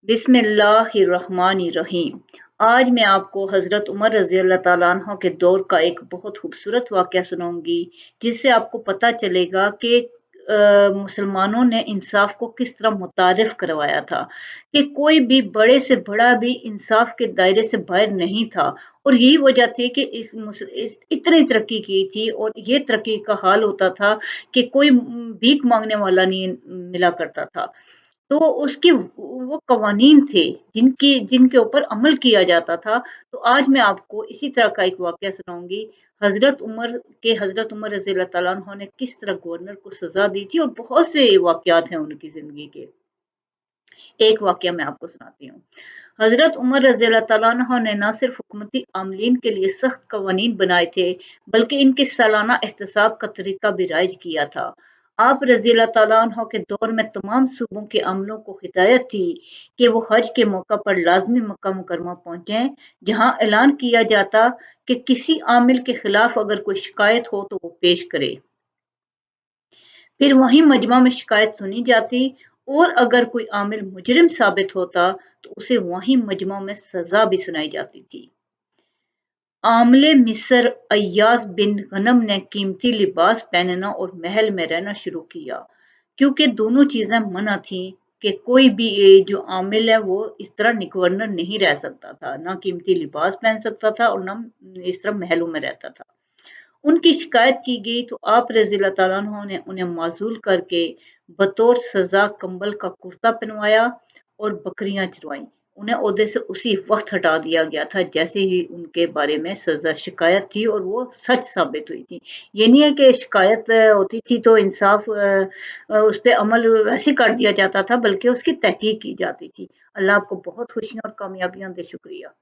बिस्मिल्लाहिर्रहमानिर्रहीम। आज मैं आपको हज़रत उमर रज़ी अल्लाह ताला अन्हो के दौर का एक बहुत खूबसूरत वाक़या सुनाऊंगी, जिससे आपको पता चलेगा कि मुसलमानों ने इंसाफ को किस तरह मुतारिफ करवाया था कि कोई भी बड़े से बड़ा भी इंसाफ के दायरे से बाहर नहीं था। और यही वजह थी कि इस इतनी तरक्की की थी, और ये तरक्की का हाल होता था कि कोई भीख मांगने वाला नहीं मिला करता था। तो उसकी वो कवानीन थे जिनके ऊपर अमल किया जाता था। तो आज मैं आपको इसी तरह का एक वाक़या सुनाऊँगी। हज़रत उमर रज़ी अल्लाह तआला अन्हो ने किस तरह गवर्नर को सज़ा दी थी, और बहुत से वाक़यात हैं उनकी ज़िंदगी के। एक वाक़या मैं आपको सुनाती हूँ। हज़रत उमर रज़ी अल्लाह तआला अन्हो ने न सिर्फ़ हुकूमती आमलीन के लिए सख्त कवानीन बनाए थे, बल्कि इनके सालाना एहतसाब का तरीका भी राइज किया था। आप रज़ी अल्लाह तआला अन्हो के दौर में तमाम सूबों के अमलों को हिदायत थी कि वो हज के मौका पर लाज़मी मक्का मुकरमा पहुँचें, जहाँ ऐलान किया जाता कि किसी आमिल के खिलाफ अगर कोई शिकायत हो तो वो पेश करे। फिर वहीं मजमा में शिकायत सुनी जाती, और अगर कोई आमिल मुजरिम साबित होता तो उसे वहीं मजमा में सजा भी सुनाई जाती थी। आमले मिस्र अय्याज बिन गनम ने कीमती लिबास पहनना और महल में रहना शुरू किया, क्योंकि दोनों चीजें मना थीं कि कोई भी जो आमिल है वो इस तरह गवर्नर नहीं रह सकता था, ना कीमती लिबास पहन सकता था और ना इस तरह महलों में रहता था। उनकी शिकायत की गई तो आप रज़ी अल्लाह तआला अन्हो ने उन्हें माज़ूल करके बतौर सज़ा कंबल का कुर्ता पहनवाया और बकरियां चरवाईं। उन्हें ओहदे से उसी वक्त हटा दिया गया था जैसे ही उनके बारे में सज़ा शिकायत थी और वो सच साबित हुई थी। ये नहीं है कि शिकायत होती थी तो इंसाफ उस पे अमल वैसे कर दिया जाता था, बल्कि उसकी तहकीक की जाती थी। अल्लाह आपको बहुत खुशियाँ और कामयाबियाँ दे। शुक्रिया।